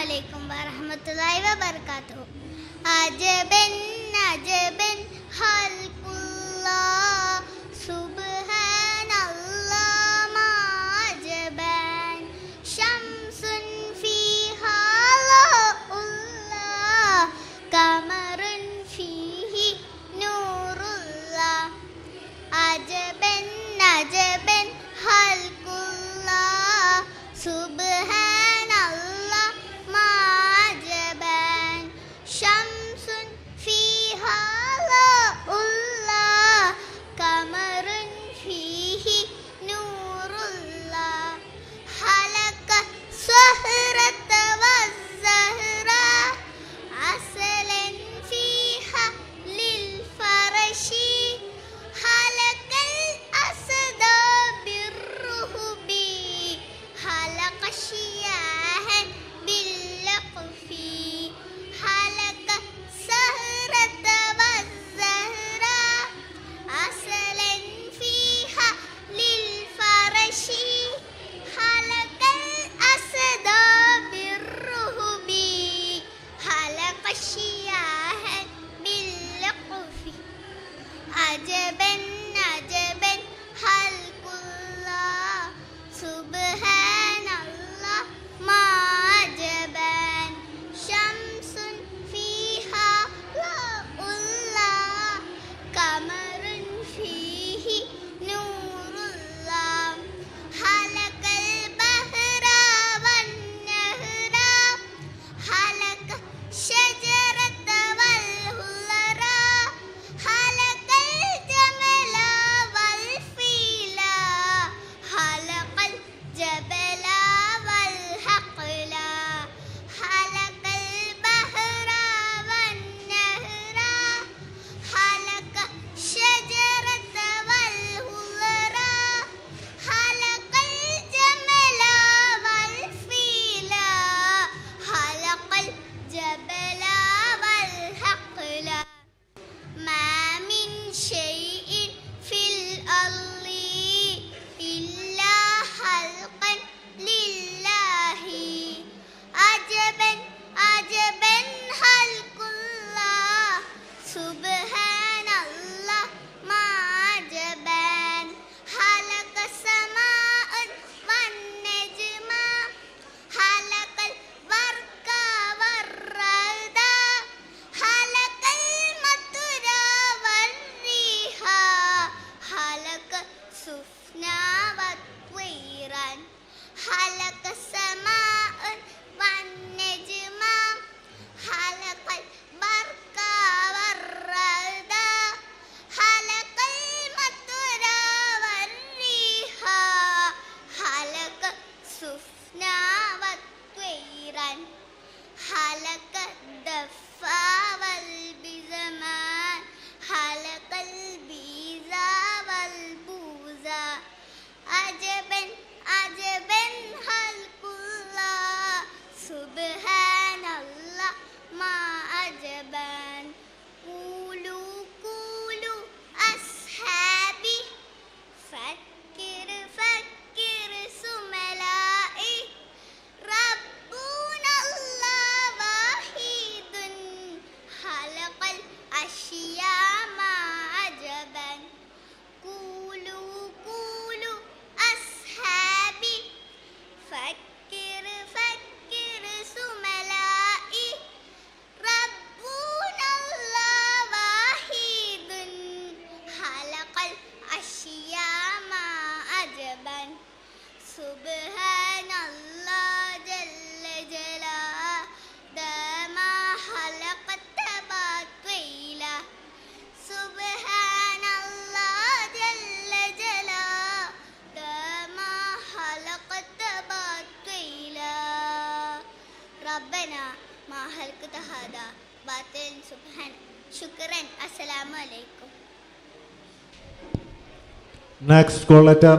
അലൈക്കും വറഹ്മത്തുള്ളാഹി വബറകാതുഹു. അജബൻ അജബൻ ഖൽഖുല്ലാഹ് സുബ്ഹാനല്ലാഹ് മാ അജബൻ ശംസുൻ ഫീഹാ ലൗല്ലാഹ് ഖമറുൻ ഫീഹി നൂറുല്ലാഹ്. അജബൻ അജബൻ ഖൽഖുല്ലാഹ് സുബ്ഹാനല്ലാഹ് മാ അജബൻ ശംസുൻ ഫീഹാ ലൗല്ലാഹ് ഖമറുൻ ഫീഹി നൂറുല്ലാഹ്. ഖലഖ സ്വഹ്റത വസ്സഹ്റ അസലൻ ഫീഹാ ലിൽ ഫറശി ഖലഖൽ അസ്ദ ബിർറുഹബി ഖലഖ ശിയാഹൻ ബില്ലഖഫി ഖലഖ സഹ്റത വസ്സഹ്റ അസലൻ ഫീഹാ ലിൽ ഫറശി ഖലഖൽ അസ്ദ ബിർറുഹബി ഖലഖ ശിയാഹൻ ബില്ലഖഫി. അജബൻ അജബൻ ഖൽഖുല്ലാഹ് സുബ്ഹാനല്ലാഹ് മാ അജബൻ ശംസുൻ ഫീഹാ ലൗല്ലാഹ് ഖമറുൻ ഫീഹി നൂറുല്ലാഹ്. ഖലഖൽ ബഹ്റ വന്നഹ്റ ഖലഖ ശജറത വൽ ഹുലറ ഖലഖൽ ജമല വൽ ഫീല ഖലഖൽ ജബല വൽ ഹഖല ഖലഖൽ ബഹ്റ വന്നഹ്റ ഖലഖ ശജറത വൽ ഹുലറ ഖലഖൽ ജമല വൽ ഫീല ഖലഖൽ ജബല വൽ ഹഖല. ما من شيء في الأرض إلا خلقا لله عجبا عجبا خلق الله سبحان الله ما عجبا خلق السماء والنجم خلق البرق والرعد خلق المطر والريح خلق السفن والطير خلق السماء والنجم خلق البرق والرعد خلق المطر والريح خلق السفن والطير خلق الدف والبزمان خلق البيز والبوز. عجبا عجبا خلق الله سبحان الله ما عجبا. قولوا قولوا أصحابي فكر فكر سملائي ربنا الله واحد خلق الأشياء ما عجبا. قولوا قولوا أصحابي فكر فكر سملائي ربنا الله واحد خلق الأشياء ما عجبا. سبحان الله جل جلاله ما خلق التباطيل سبحان الله جل جلاله ما خلق التباطيل ربنا ما خلقت هذا باطلا سبحانك شكرا. السلام عليكم. Next call letter